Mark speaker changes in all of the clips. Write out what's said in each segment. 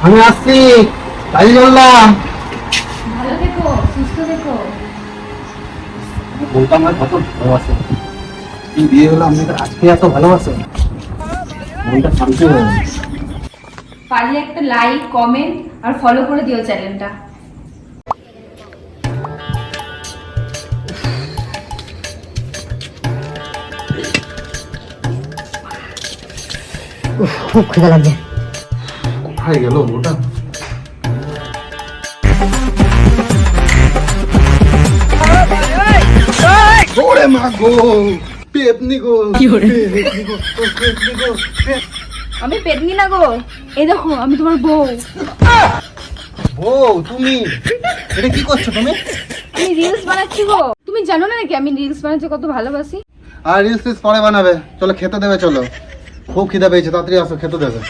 Speaker 1: আমি আসছি, কাজে চললাম।
Speaker 2: ভালো থেকো, সুস্থ থেকো।
Speaker 1: বলতো আমার কত ভালোবাসে, কি বিয়ে হলো আমাদের আজকে এত ভালোবাসে, মনটা শান্তি হয়ে গেল।
Speaker 2: পারলে একটা লাইক, কমেন্ট আর ফলো করে দিও চ্যানেলটা।
Speaker 3: খুব খিদে লাগছে।
Speaker 1: কোথায় গেল ওটা? ওরে মা গো, পেপনি গো, পেপনি গো, পেপনি গো।
Speaker 2: আমি পেতনি না গো, এই দেখো আমি তোমার বউ।
Speaker 1: বউ তুমি? এটা কি করছো তুমি?
Speaker 2: আমি রিলস বানাচ্ছি গো। তুমি জানো না নাকি আমি রিলস বানাতে কত ভালোবাসি?
Speaker 1: আর রিলস পরে বানাবে, চলো খেতে দেবে, চলো খুব খিদা পেয়েছে, তাড়াতাড়ি আসো খেতে দেবে।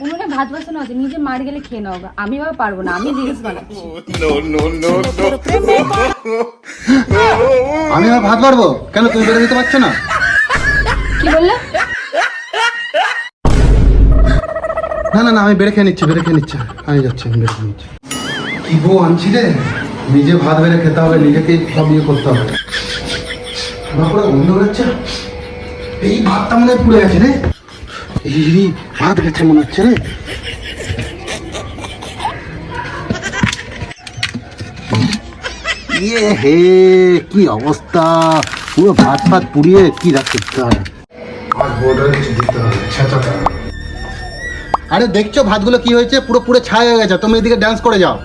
Speaker 2: উনুনে ভাত বসানো আছে, নিজে মার গেলে খেয়ে নাও গা। আমি আবার পারবো না, আমি রিলস বানাচ্ছি।
Speaker 1: আমি আর ভাত পারবো কেন? তুমি বেড়ে দিতে পারছো না?
Speaker 2: কি বললে?
Speaker 1: না না না, আমি বেড়ে খেয়ে নিচ্ছি, বেড়ে খেয়ে নিচ্ছি, আমি যাচ্ছি, আমি বেড়ে খেয়ে নিচ্ছি। কি বউ আনছি রে, নিজে ভাত বেড়ে খেতে হবে, নিজেকেই সব ইয়ে করতে হবে। আমার পুরো গন্ধ বেরোচ্ছে, এই ভাতটা মনে হয় পুড়ে গেছে রে, এই ভাত গেছে মনে হচ্ছে রে। ইয়ে হে, কি অবস্থা, পুরো ভাত ফাত পুড়িয়ে কি রাখতে হয়। আরে দেখছো ভাতগুলো কি হয়েছে, পুরো পুরো ছাই হয়ে গেছে, তুমি এদিকে ডান্স করে যাও।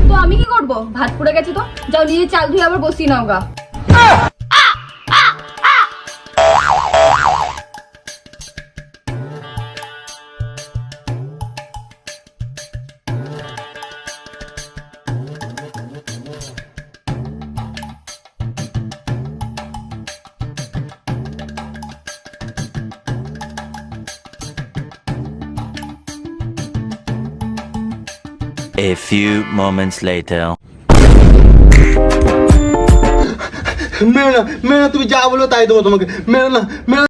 Speaker 2: তো আমি কি করবো? ভাত পুড়ে গেছে তো যাও নিজে চাল ধুয়ে আবার বসিয়ে নাও গা।
Speaker 4: A few moments later.
Speaker 1: মেরো না, মেরো না, তুমি যা বলো তাই দেবো তোমাকে, মেরো না, মেরো।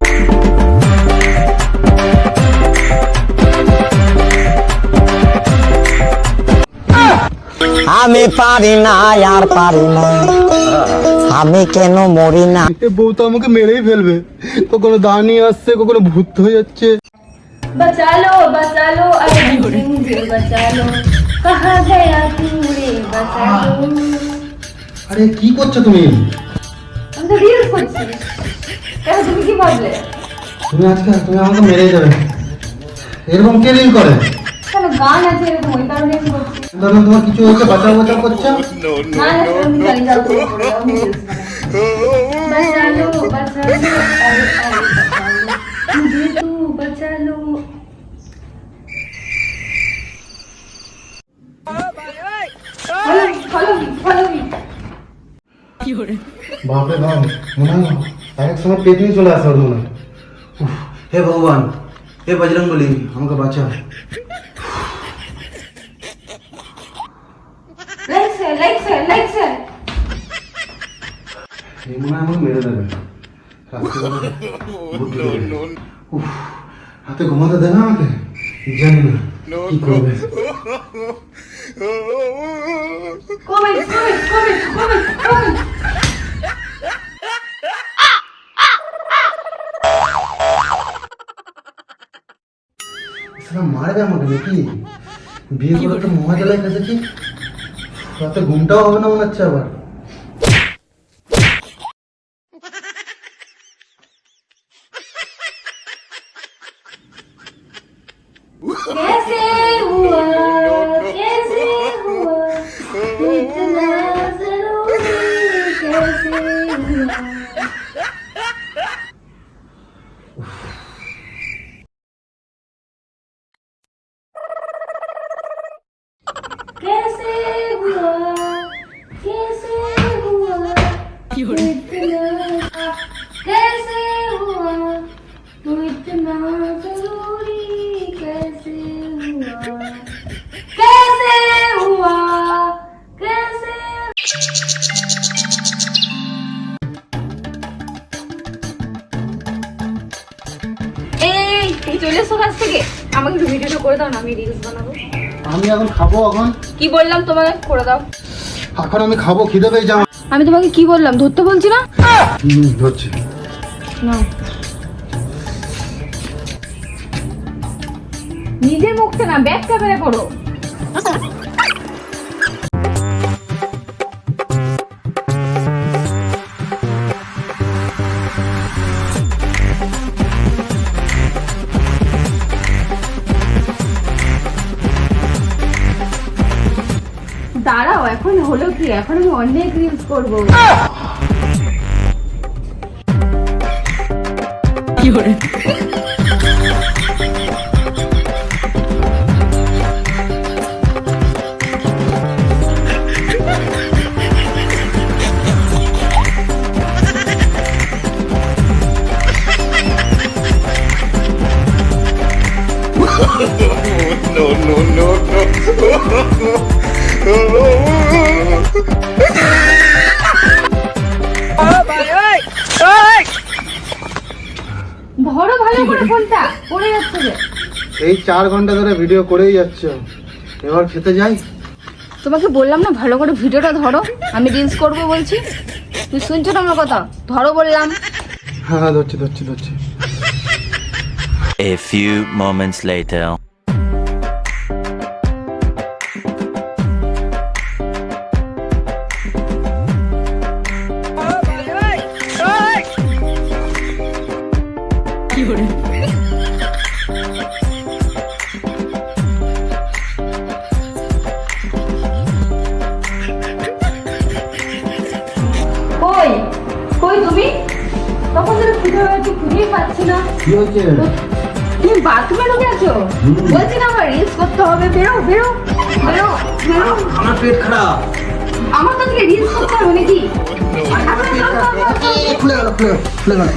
Speaker 3: আমি পারি না, আর পারি না, আমি কেন মরি না।
Speaker 1: বউ তো আমাকে মেরেই ফেলবে, কখনো দানি আসছে, কখনো ভূত হয়ে যাচ্ছে।
Speaker 2: बचालो बचालो अरे मुझे बचालो कहाँ गया तू रे बचालो।
Speaker 1: আরে কি করছো তুমি?
Speaker 2: আমি তো রিলস করছি। কেন তুমি কি ভাবলে?
Speaker 1: তুমি আজকে তুমি আমাকে মেরেই যাবে, এরকম কে রিল করে?
Speaker 2: কেন গান আছে এরকম, ওই কারণে আমি করছি।
Speaker 1: ধরো তোমার কিছু হয়েছে, বাঁচাও বাঁচাও করছো।
Speaker 2: না না আমি জানি যাও তুমি করে দাও, আমি রিলস বানাই। बचालो बचालो अरे अरे बचालो मुझे तू बचालो। follow me
Speaker 1: বাপরে বাপ, মনে হয় এক সময় পেট নিয়ে চলে আসে ওর মনে হয়। উফ, হে ভগবান, হে বজরং বলি, আমাকে বাঁচাও।
Speaker 2: like sir
Speaker 1: এই মনে হয় আমাকে মেরে দেবে, উফ, হাতে ঘুমাতে দেবে আমাকে, জানি না কি করবে।
Speaker 2: comment
Speaker 1: সেটা মারবে আমাকে নাকি? বিয়ে করে তো মহাজালায় ফেসেছি, রাতে ঘুমটাও হবে না মনে হচ্ছে আবার।
Speaker 2: कैसे हुआ इतना जरूरी कैसे हुआ। कैसे हुआ इतना চলে এসো কাছ থেকে, আমাকে একটু ভিডিওটা করে দাও না, আমি রিলস বানাবো।
Speaker 1: আমি এখন খাবো, এখন
Speaker 2: কি বললাম তোমাকে, করে দাও।
Speaker 1: এখন আমি খাবো, খিদে পেয়ে যাও।
Speaker 2: আমি তোমাকে কি বললাম, ধরতে বলছি না?
Speaker 1: ধরছি।
Speaker 2: নাও। নিজের মুখটা না, ব্যাক ক্যামেরা করো। দাঁড়াও, এখন হলো কি, এখন আমি অনেক রিলস করবো। কি করে? ধরো ভালো করে ফোনটা, পড়ে যাচ্ছে যে।
Speaker 1: এই 4 ঘন্টা ধরে ভিডিও করেই যাচ্ছ, এবার খেতে যাই।
Speaker 2: তোমাকে বললাম না ভালো করে ভিডিওটা ধরো, আমি রিলস করবো বলছি, তুই শুনছো না আমার কথা? ধরো বললাম।
Speaker 1: হ্যাঁ ধরছি ধরছি ধরছি।
Speaker 4: A few moments later.
Speaker 2: কই কই তুমি? তখন ধরে খুঁজে বেড়াচ্ছি, খুঁজেই পাচ্ছি না।
Speaker 1: কি হয়েছে?
Speaker 2: তুমি বাথরুমে ঢুকে আছো? বলছি না আমার রিলস করতে হবে, বেরো বেরো বেরো বেরো।
Speaker 1: আমার পেট খারাপ।
Speaker 2: আমার তো আজকে রিলস করতে হবে নাকি?
Speaker 1: খুলে গেল খুলে গেল খুলে গেল।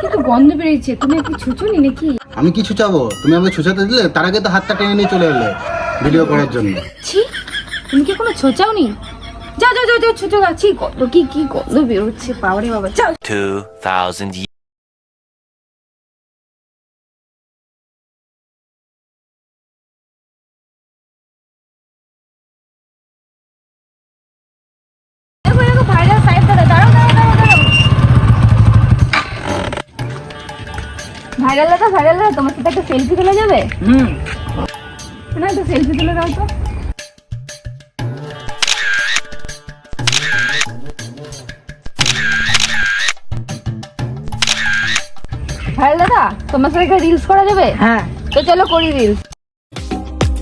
Speaker 2: কিন্তু গন্ধ বেরিয়েছে, তুমি কি ছুঁচুনি নাকি?
Speaker 1: আমি কিছু চাবো, তুমি আমাকে ছুঁচাতে দিলে, তার আগে তো হাতটা টেনে নিয়ে চলে এলে ভিডিও করার জন্য।
Speaker 2: ছি, তুমি কি কোনো ছোঁচাওনি? যাও যাও যাও যাও, ছুঁচো গাছি, কত কি কি গন্ধ বেরোচ্ছে, বাবারে বাবা। যাও
Speaker 4: 2000 years.
Speaker 2: দেখো দেখো, ভাইরাল সাইড দাঁড়াও দাঁড়াও দাঁড়াও দাঁড়াও। ভাইরাল দাদা, ভাইরাল দাদা, তোমার সাথে একটা সেলফি তোলা যাবে? না, একটা সেলফি তুলে দাও তো। ভাইরাল দাদা, তোমার সাথে একটা রিলস করা যাবে?
Speaker 3: হ্যাঁ।
Speaker 2: তো চলো করি রিলস।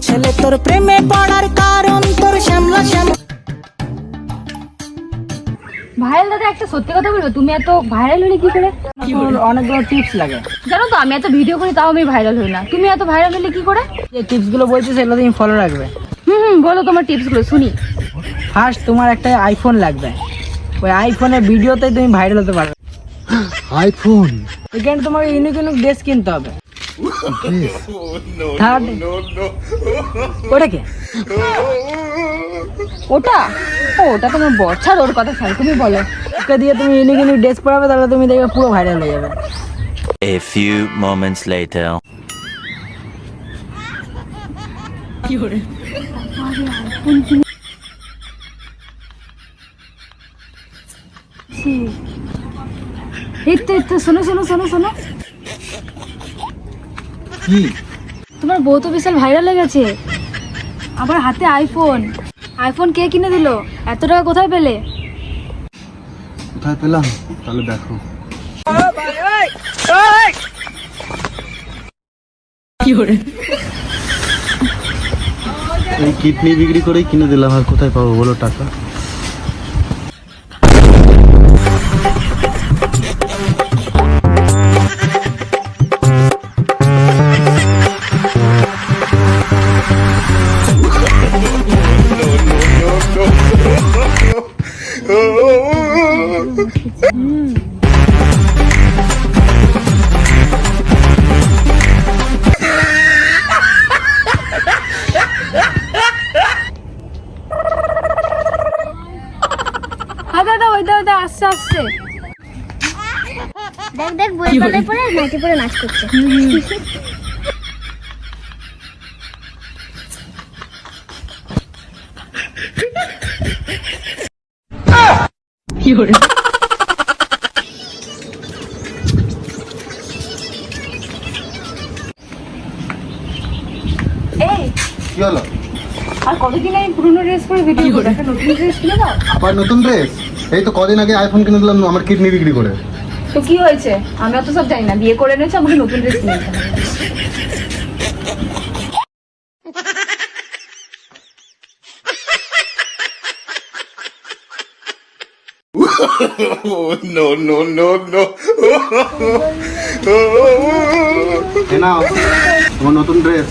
Speaker 3: ছেলে তোর প্রেমে পড়ার কারণ তোর শ্যামলা শ্যামলা।
Speaker 2: ভাইরাল দাদা, একটা সত্যি কথা বলবো, তুমি এত ভাইরাল হলে কি করে?
Speaker 3: অনেকগুলো টিপস লাগে।
Speaker 2: জানো তো, আমি এত ভিডিও করি তাও আমি ভাইরাল হই না, তুমি এত ভাইরাল হলে কি করে?
Speaker 3: যে টিপস গুলো বলছি সেগুলো তুমি ফলো রাখবে।
Speaker 2: বলো তোমার টিপস গুলো শুনি।
Speaker 3: ফার্স্ট তোমার একটা আইফোন লাগবে, ওই আইফোনের ভিডিওতে তুমি ভাইরাল হতে পারবে।
Speaker 1: আইফোন?
Speaker 3: এখানে তোমার ইউনিক ইউনিক ড্রেস কিনতে হবে। থার্ড, ওটা কে?
Speaker 2: ওটা ওটা তোমার বছর, ওর কথা ছাড়ো, তুমি বলো।
Speaker 3: ওকে দিয়ে তুমি ইউনিক ইউনিক ড্রেস পরাবে, তাহলে তুমি দেখবে পুরো ভাইরাল হয়ে যাবে।
Speaker 4: A few moments later.
Speaker 2: এই তো শোনো শোনো শোনো শোনো,
Speaker 1: কি?
Speaker 2: তোমার বউ তো বিশাল ভাইরাল হয়ে গেছে, আবার হাতে আইফোন। আইফোন কে কিনে দিল? এত টাকা কোথায় পেলে?
Speaker 1: কোথায় পেলাম? তাহলে দেখো। এই কিডনি বিক্রি করেই কিনে দিলাম, আর কোথায় পাবো বলো টাকা?
Speaker 2: ওই দা আসছে আসছে। দেখ দেখ বইয়ের তলায় পড়ে নাচে পড়ে নাচ করছে।
Speaker 3: কি করে
Speaker 2: এই
Speaker 1: কি হলো?
Speaker 2: আর কতদিন আমি পুরনো ড্রেস পরে ভিডিও করব, একটা নতুন ড্রেস কিনে দাও।
Speaker 1: আবার নতুন ড্রেস? এই তো কদিন আগে আইফোন কিনে দিলাম আমার কিডনি বিক্রি করে।
Speaker 2: তো কি হয়েছে? আমি অত সব জানি না, বিয়ে করে এনেছো, আমাকে নতুন ড্রেস কিনে দিতে হবে।
Speaker 1: এ নাও তোমার নতুন ড্রেস।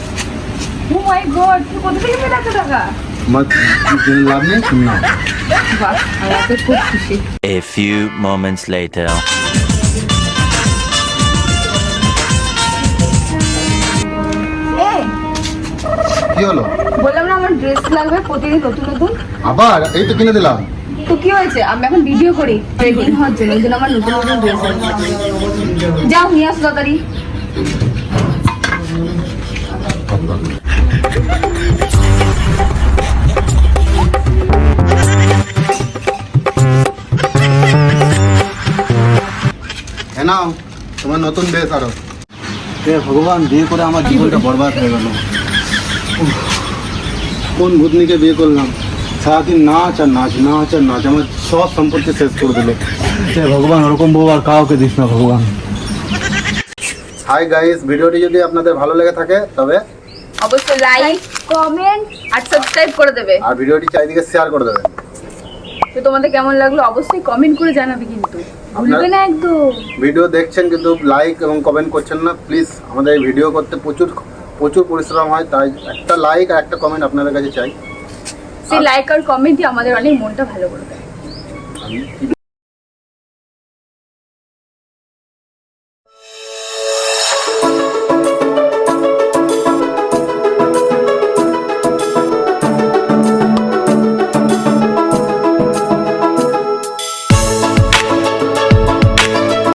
Speaker 2: ও মাই গড, তুই কোথা থেকে পেলে এত টাকা?
Speaker 1: আমার জেনে লাভ নেই, তুমি নাও।
Speaker 2: বাহ, আমি তো খুব খুশি।
Speaker 4: A few moments later.
Speaker 2: এই
Speaker 1: কি হলো?
Speaker 2: বললাম না আমার ড্রেস লাগবে প্রতিদিন নতুন নতুন।
Speaker 1: আবার এই তো কিনে দিলাম।
Speaker 2: তো কি হয়েছে? আমি এখন ভিডিও করি ট্রেনিং হওয়ার জন্য, ওই জন্য আমার নতুন নতুন ড্রেস লাগবে। যাও নিয়ে আসো তাড়াতাড়ি।
Speaker 1: এ নাও তোমার নতুন ড্রেস আরো। হে ভগবান, বিয়ে করে আমার জীবনটা বরবাদ হয়ে গেল। কোন ভূতনিকে বিয়ে করলাম? সারাদিন নাচ আর নাচ, নাচ আর নাচ, আমার সব সম্পর্কে শেষ করে দিল। হে ভগবান, ওরকম বউ আর কাউকে দিস না ভগবান। হাই গাইস, ভিডিওটি যদি আপনাদের ভালো লেগে থাকে তবে
Speaker 2: অবশ্যই লাইক, কমেন্ট আর সাবস্ক্রাইব করে দেবে।
Speaker 1: আর ভিডিওটি চারিদিকে শেয়ার করে দেবেন।
Speaker 2: তো তোমাদের কেমন লাগলো অবশ্যই কমেন্ট করে জানাবে, কিন্তু ভুলবে না একদম।
Speaker 1: ভিডিও দেখছেন কিন্তু লাইক এবং কমেন্ট করছেন না, প্লিজ। আমাদের এই ভিডিও করতে প্রচুর প্রচুর পরিশ্রম হয়, তাই একটা লাইক আর একটা কমেন্ট আপনাদের কাছে চাই।
Speaker 2: সেই লাইক আর কমেন্টই আমাদের অনেক মনটা ভালো করে দেয়।
Speaker 1: আমি